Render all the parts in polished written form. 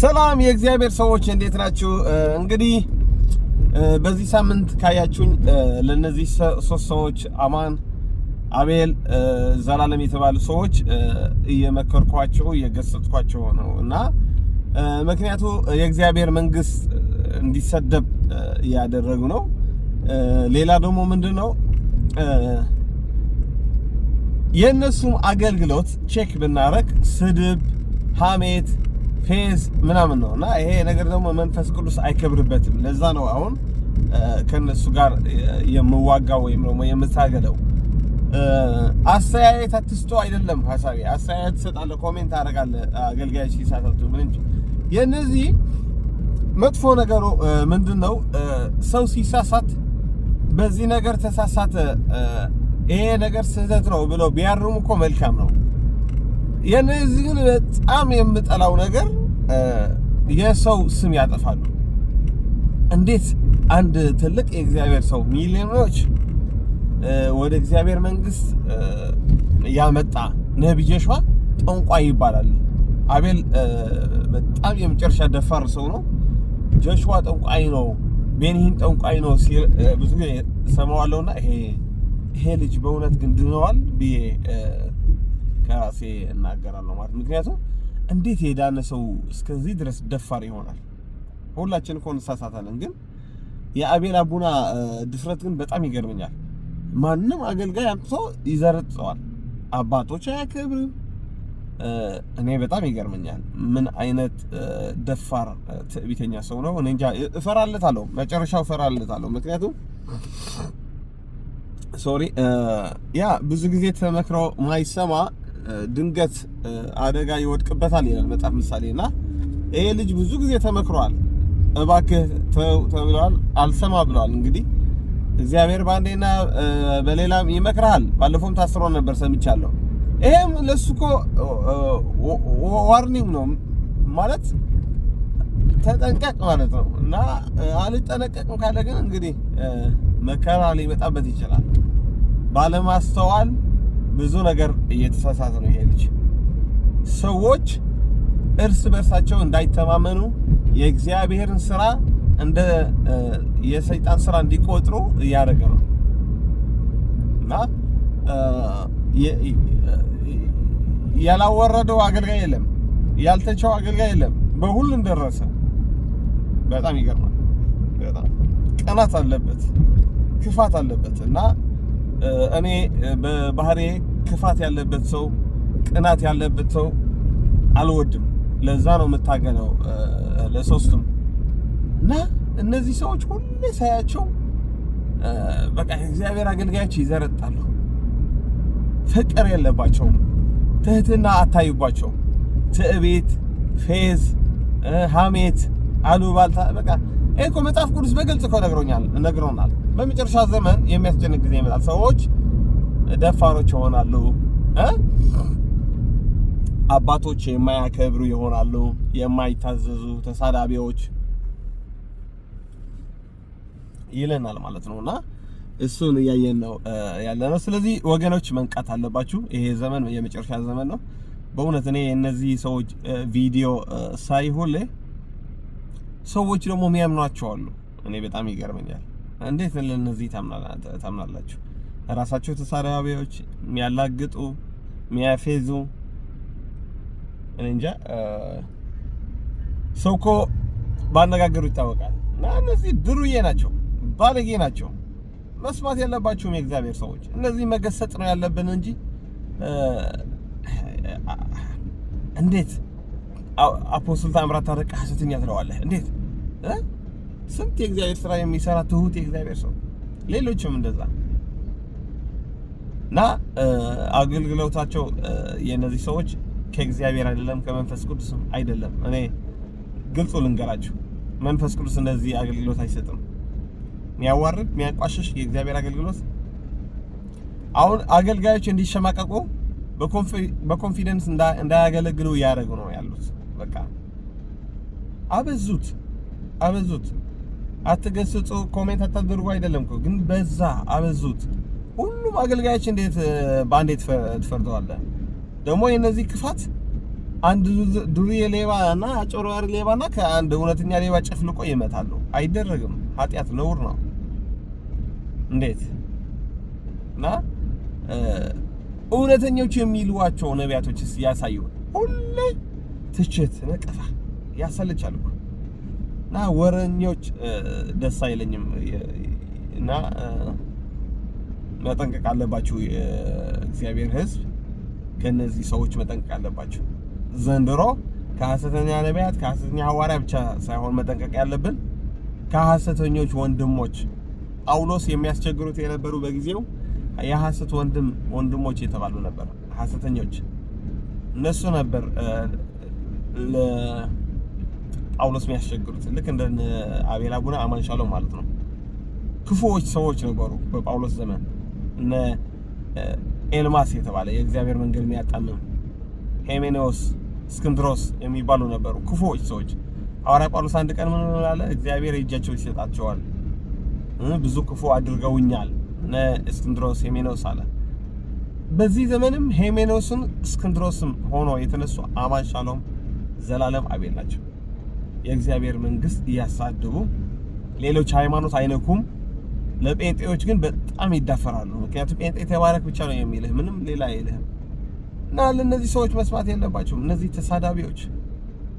ሰላም የእግዚአብሔር ሰዎች እንዴት ናችሁ? እንግዲህ በዚህ ሳምንት ካያችሁኝ ለነዚህ ሶስት ሰዎች አማን፣ አቤል፣ ዘላለም የተባሉ ሰዎች እየመከርኳቸው እየገሰጽኳቸው ነው እና ምክንያቱ የእግዚአብሔር መንግስት እንዲሰደብ ያደረጉ ነው። ሌላ ደግሞ ምንድነው የነሱም አገልግሎት ቼክ ብናረግ ስድብ፣ ሐሜት፣ ፌዝ ምናምን ነውና ይሄ ነገር ደግሞ መንፈስ ቅዱስ አይከብርበትም። ለዛ ነው አሁን ከነሱ ጋር የምዋጋው ወይም ደግሞ የምታገለው። አስተያየት አትስጡ አይደለም ሐሳቤ። አስተያየት ትሰጣለህ፣ ኮሜንት አደርጋለህ አገልጋዮች ሲሳሳቱ ምን እንጂ የነዚህ መጥፎ ነገሩ ምንድነው? ሰው ሲሳሳት በዚህ ነገር ተሳሳተ ይሄ ነገር ስህተት ነው ብሎ ቢያርሙ እኮ መልካም ነው። የነዚህ ግን በጣም የምጠላው ነገር የሰው ስም ያጠፋሉ። እንዴት አንድ ትልቅ የእግዚአብሔር ሰው ሚሊዮኖች ወደ እግዚአብሔር መንግስት ያመጣ ነብይ ጆሹዋ ጠንቋይ ይባላል። አቤል በጣም የመጨረሻ ደፋር ሰው ነው። ጆሹዋ ጠንቋይ ነው፣ ቤኒሂን ጠንቋይ ነው ሲል ብዙ ሰማዋለሁና ይሄ ልጅ በእውነት ግን ድነዋል ብዬ ከራሴ እናገራለሁ ማለት። ምክንያቱም እንዴት የዳነ ሰው እስከዚህ ድረስ ደፋር ይሆናል? ሁላችን እኮ እንሳሳታለን፣ ግን የአቤል አቡና ድፍረት ግን በጣም ይገርመኛል። ማንም አገልጋይ አምጥቶ ይዘርጠዋል፣ አባቶች አያከብርም። እኔ በጣም ይገርመኛል። ምን አይነት ደፋር ትዕቢተኛ ሰው ነው? እኔ እንጃ። እፈራለታለሁ፣ መጨረሻው እፈራለታለሁ። ምክንያቱም ብዙ ጊዜ ተመክሮ ማይሰማ ድንገት አደጋ ይወድቅበታል ይላል መጽሐፍ ምሳሌና ይሄ ልጅ ብዙ ጊዜ ተመክሯል። እባክህ ተው ተብሏል፣ አልሰማ ብሏል። እንግዲህ እግዚአብሔር ባንዴና በሌላም ይመክራል። ባለፈውም ታስሮ ነበር ሰምቻለሁ። ይሄም ለሱ እኮ ዋርኒንግ ነው ማለት ተጠንቀቅ ማለት ነው። እና አልጠነቀቅም ካለ ግን እንግዲህ መከራ ሊመጣበት ይችላል። ባለማስተዋል ብዙ ነገር እየተሳሳተ ነው ይሄ ልጅ። ሰዎች እርስ በርሳቸው እንዳይተማመኑ የእግዚአብሔርን ስራ እንደ የሰይጣን ስራ እንዲቆጥሩ እያደረገ ነው እና ያላወረደው አገልጋይ የለም፣ ያልተቸው አገልጋይ የለም። በሁሉም ደረሰ። በጣም ይገርማል። በጣም ቅናት አለበት፣ ክፋት አለበት እና እኔ በባህሬ ክፋት ያለበት ሰው፣ ቅናት ያለበት ሰው አልወድም። ለዛ ነው የምታገለው ለሶስቱም። እና እነዚህ ሰዎች ሁሌ ሳያቸው በቃ እግዚአብሔር አገልጋዮች ይዘረጣሉ። ፍቅር የለባቸውም፣ ትህትና አታዩባቸውም። ትዕቢት፣ ፌዝ፣ ሐሜት፣ አሉባልታ በቃ እኮ መጽሐፍ ቅዱስ በግልጽ እኮ ነግሮናል። በመጨረሻ ዘመን የሚያስጨንቅ ጊዜ ይመጣል። ሰዎች ደፋሮች ይሆናሉ፣ አባቶች የማያከብሩ ይሆናሉ፣ የማይታዘዙ ተሳዳቢዎች ይለናል ማለት ነውና እሱን እያየን ነው ያለነው። ስለዚህ ወገኖች መንቃት አለባችሁ። ይሄ ዘመን የመጨረሻ ዘመን ነው። በእውነት እኔ እነዚህ ሰዎች ቪዲዮ ሳይ ሁሌ ሰዎች ደግሞ የሚያምኗቸው አሉ። እኔ በጣም ይገርመኛል። እንዴት ለነዚህ ታምናላችሁ? ራሳቸው ተሳዳቢዎች፣ የሚያላግጡ፣ የሚያፌዙ እኔ እንጃ። ሰው እኮ ባነጋገሩ ይታወቃል። እና እነዚህ ድሩዬ ናቸው፣ ባለጌ ናቸው። መስማት ያለባቸውም የእግዚአብሔር ሰዎች እነዚህ መገሰጥ ነው ያለብን እንጂ እንዴት አፖስትል ታምራት ታረቀ ሐሰተኛ ትለዋለህ? እንዴት ስንት የእግዚአብሔር ስራ የሚሰራ ትሁት የእግዚአብሔር ሰው፣ ሌሎችም እንደዛ እና አገልግሎታቸው የነዚህ ሰዎች ከእግዚአብሔር አይደለም፣ ከመንፈስ ቅዱስ አይደለም። እኔ ግልጹ ልንገራችሁ፣ መንፈስ ቅዱስ እንደዚህ አገልግሎት አይሰጥም። የሚያዋርድ የሚያቋሽሽ የእግዚአብሔር አገልግሎት። አሁን አገልጋዮች እንዲሸማቀቁ በኮንፊደንስ እንዳያገለግሉ እያደረጉ ነው ያሉት። በቃ አበዙት። አትገስጹ፣ ኮሜንት አታደርጉ አይደለም እኮ ግን በዛ አበዙት። ሁሉም አገልጋዮች እንዴት ባንዴ ትፈርደዋለህ? ደግሞ የነዚህ ክፋት አንድ ዱርዬ ሌባና አጭበርባሪ ሌባና ከአንድ እውነተኛ ሌባ ጨፍልቆ ይመታሉ። አይደረግም። ኃጢአት ነውር ነው። እንዴት እና እውነተኞች የሚሏቸው ነቢያቶችስ ያሳዩ ሁሌ ትችት፣ ነቀፋ ያሰለቻል እኮ እና ወረኞች ደስ አይለኝም። እና መጠንቀቅ አለባችሁ የእግዚአብሔር ሕዝብ፣ ከነዚህ ሰዎች መጠንቀቅ አለባችሁ። ዘንድሮ ከሐሰተኛ ነቢያት ከሐሰተኛ ሐዋርያ ብቻ ሳይሆን መጠንቀቅ ያለብን ከሐሰተኞች ወንድሞች ጳውሎስ የሚያስቸግሩት የነበሩ በጊዜው የሐሰት ወንድሞች የተባሉ ነበር። ሐሰተኞች እነሱ ነበር ለጳውሎስ የሚያስቸግሩት። ልክ እንደ አቤል አቡነ አማን ሻሎም ማለት ነው። ክፉዎች ሰዎች ነበሩ በጳውሎስ ዘመን። እነ ኤልማስ የተባለ የእግዚአብሔር መንገድ የሚያጣምም፣ ሄሜኔዎስ፣ እስክንድሮስ የሚባሉ ነበሩ ክፉዎች ሰዎች። ሐዋርያ ጳውሎስ አንድ ቀን ምን አለ? እግዚአብሔር እጃቸው ይሰጣቸዋል፣ ብዙ ክፉ አድርገውኛል እነ እስክንድሮስ ሄሜኔዎስ አለ። በዚህ ዘመንም ሄሜኔዎስም እስክንድሮስም ሆኖ የተነሱ አማን ሻሎም ዘላለም አቤል ናቸው። የእግዚአብሔር መንግስት እያሳደቡ ሌሎች ሃይማኖት አይነኩም። ለጴንጤዎች ግን በጣም ይዳፈራሉ። ምክንያቱም ጴንጤ ተባረክ ብቻ ነው የሚልህ፣ ምንም ሌላ አይልህም። እና ለእነዚህ ሰዎች መስማት የለባቸውም። እነዚህ ተሳዳቢዎች፣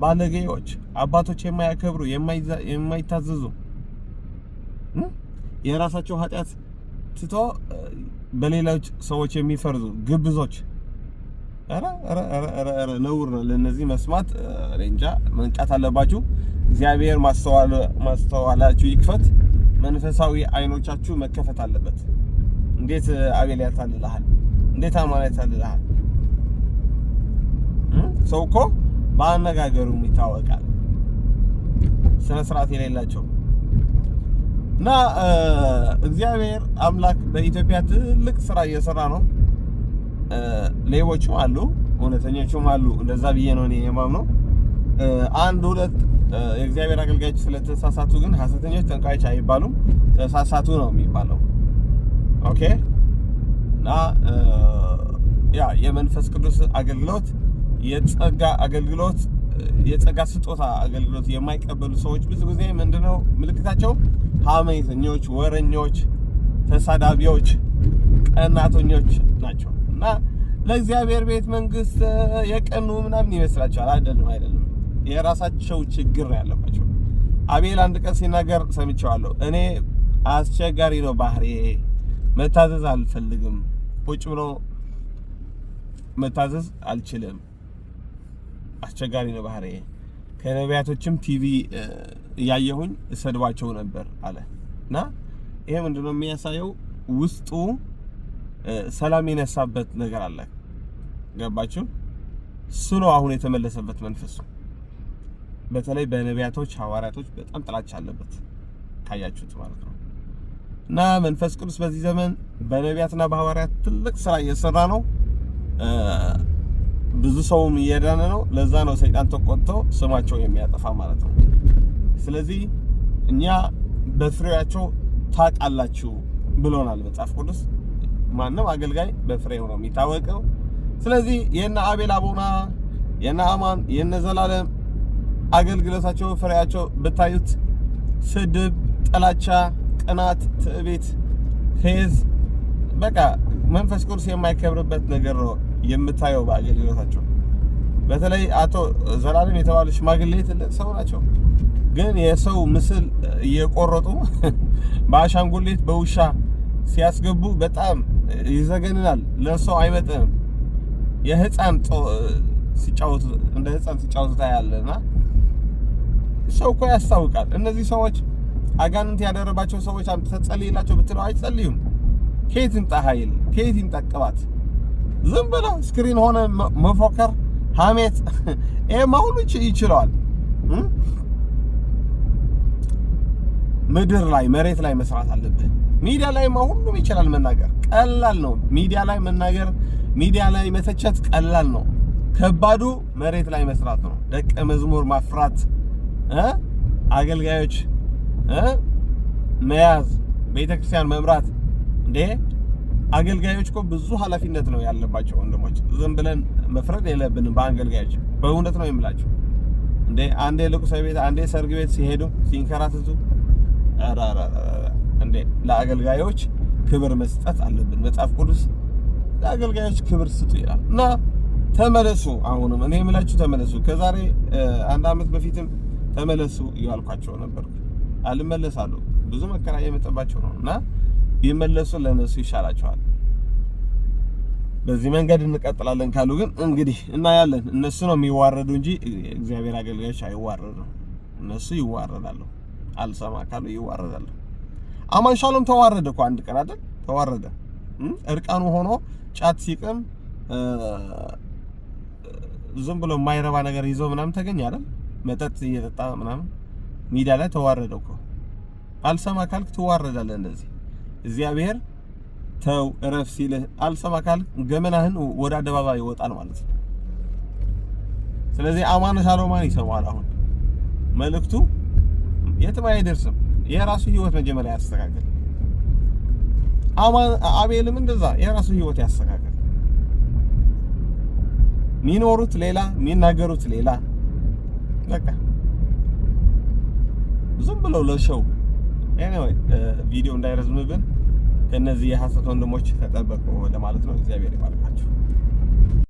ባለጌዎች፣ አባቶች የማያከብሩ የማይታዘዙ የራሳቸው ኃጢአት ትቶ በሌሎች ሰዎች የሚፈርዱ ግብዞች፣ ኧረ ነውር ነው። ለእነዚህ መስማት እንጃ መንቃት አለባችሁ። እግዚአብሔር ማስተዋላችሁ ይክፈት። መንፈሳዊ አይኖቻችሁ መከፈት አለበት። እንዴት አቤል ያታልልሃል? እንዴት አማን ያታልልሃል? ሰው እኮ በአነጋገሩ ይታወቃል። ስነ ስርዓት የሌላቸው እና እግዚአብሔር አምላክ በኢትዮጵያ ትልቅ ስራ እየሰራ ነው። ሌቦችም አሉ፣ እውነተኞችም አሉ። እንደዛ ብዬ ነው እኔ የማምነው። አንድ ሁለት የእግዚአብሔር አገልጋዮች ስለተሳሳቱ ግን ሐሰተኞች ጠንቋዮች አይባሉም፣ ተሳሳቱ ነው የሚባለው። ኦኬ። እና ያ የመንፈስ ቅዱስ አገልግሎት፣ የጸጋ አገልግሎት፣ የጸጋ ስጦታ አገልግሎት የማይቀበሉ ሰዎች ብዙ ጊዜ ምንድነው ምልክታቸው? ሐሜተኞች፣ ወረኞች፣ ተሳዳቢዎች፣ ቀናተኞች ናቸው። እና ለእግዚአብሔር ቤት መንግስት የቀኑ ምናምን ይመስላቸዋል። አይደለም። የራሳቸው ችግር ያለባቸው። አቤል አንድ ቀን ሲናገር ሰምቼዋለሁ። እኔ አስቸጋሪ ነው ባህሪዬ፣ መታዘዝ አልፈልግም፣ ቁጭ ብሎ መታዘዝ አልችልም፣ አስቸጋሪ ነው ባህሪዬ። ከነቢያቶችም ቲቪ እያየሁኝ እሰድባቸው ነበር አለ። እና ይሄ ምንድነው የሚያሳየው? ውስጡ ሰላም የነሳበት ነገር አለ። ገባችሁ? እሱ ነው አሁን የተመለሰበት መንፈሱ። በተለይ በነቢያቶች ሐዋርያቶች በጣም ጥላቻ አለበት፣ ካያችሁት ማለት ነው። እና መንፈስ ቅዱስ በዚህ ዘመን በነቢያትና በሐዋርያት ትልቅ ስራ እየሰራ ነው። ብዙ ሰውም እየዳነ ነው። ለዛ ነው ሰይጣን ተቆጥቶ ስማቸው የሚያጠፋ ማለት ነው። ስለዚህ እኛ በፍሬያቸው ታውቃላችሁ ብሎናል መጽሐፍ ቅዱስ። ማንም አገልጋይ በፍሬው ነው የሚታወቀው። ስለዚህ የነ አቤል አቡና፣ የነ አማን፣ የነ ዘላለም አገልግሎታቸው ፍሬያቸው ብታዩት ስድብ፣ ጥላቻ፣ ቅናት፣ ትዕቢት፣ ፌዝ፣ በቃ መንፈስ ቅዱስ የማይከብርበት ነገር ነው የምታየው በአገልግሎታቸው። በተለይ አቶ ዘላለም የተባሉ ሽማግሌ ትልቅ ሰው ናቸው፣ ግን የሰው ምስል እየቆረጡ በአሻንጉሊት በውሻ ሲያስገቡ በጣም ይዘገንናል። ለሰው አይመጥንም። የህፃን ሲጫወቱ እንደ ህፃን ሲጫወቱ ታያለና ሰው እኮ ያስታውቃል። እነዚህ ሰዎች አጋንንት ያደረባቸው ሰዎች አምጥተህ ጸልይላቸው ብትለው አይጸልዩም። ከየት ይምጣ ኃይል? ከየት ይምጣ ቅባት? ዝም ብለው ስክሪን ሆነ መፎከር፣ ሐሜት፣ ይሄማ ሁሉ ይችላል። ምድር ላይ መሬት ላይ መስራት አለብህ። ሚዲያ ላይ ሁሉም ይችላል መናገር፣ ቀላል ነው። ሚዲያ ላይ መናገር፣ ሚዲያ ላይ መተቸት ቀላል ነው። ከባዱ መሬት ላይ መስራት ነው። ደቀ መዝሙር ማፍራት፣ አገልጋዮች መያዝ፣ ቤተክርስቲያን መምራት። እንዴ አገልጋዮች እኮ ብዙ ኃላፊነት ነው ያለባቸው ወንድሞች። ዝም ብለን መፍረድ የለብንም በአገልጋዮች። በእውነት ነው የምላቸው። እንዴ አንዴ ልቅሶ ቤት፣ አንዴ ሰርግ ቤት ሲሄዱ ሲንከራተቱ፣ እንዴ ለአገልጋዮች ክብር መስጠት አለብን። መጽሐፍ ቅዱስ ለአገልጋዮች ክብር ስጡ ይላል። እና ተመለሱ። አሁንም እኔ የምላችሁ ተመለሱ። ከዛሬ 1 ዓመት በፊትም ተመለሱ እያልኳቸው ነበር። አልመለሳሉ። ብዙ መከራ የመጣባቸው ነው እና ይመለሱ፣ ለነሱ ይሻላቸዋል። በዚህ መንገድ እንቀጥላለን ካሉ ግን እንግዲህ እናያለን። እነሱ ነው የሚዋረዱ እንጂ እግዚአብሔር አገልጋዮች አይዋረዱም። እነሱ ይዋረዳሉ። አልሰማ ካሉ ይዋረዳሉ። አማን ሻሎም ተዋረደ እኮ አንድ ቀን አይደል? ተዋረደ። እርቃኑ ሆኖ ጫት ሲቅም ዝም ብሎ የማይረባ ነገር ይዞ ምናምን ተገኘ አይደል? መጠጥ እየጠጣ ምናምን ሚዲያ ላይ ተዋረደ እኮ። አልሰማ ካልክ ትዋረዳለህ። እንደዚህ እግዚአብሔር ተው እረፍ ሲልህ አልሰማ ካልክ ገመናህን ወደ አደባባይ ይወጣል ማለት ነው። ስለዚህ አማን ሻሎማን ይሰማል። አሁን መልእክቱ የትም አይደርስም። የራሱ ህይወት መጀመሪያ ያስተካክል። አቤልም እንደዛ የራሱ ህይወት ያስተካክል። ሚኖሩት ሌላ የሚናገሩት ሌላ። በቃ ዝም ብለው ለሾው። ኤኒዌይ ቪዲዮ እንዳይረዝምብን ከነዚህ የሐሰት ወንድሞች ተጠበቁ ለማለት ነው። እግዚአብሔር ይባርካችሁ።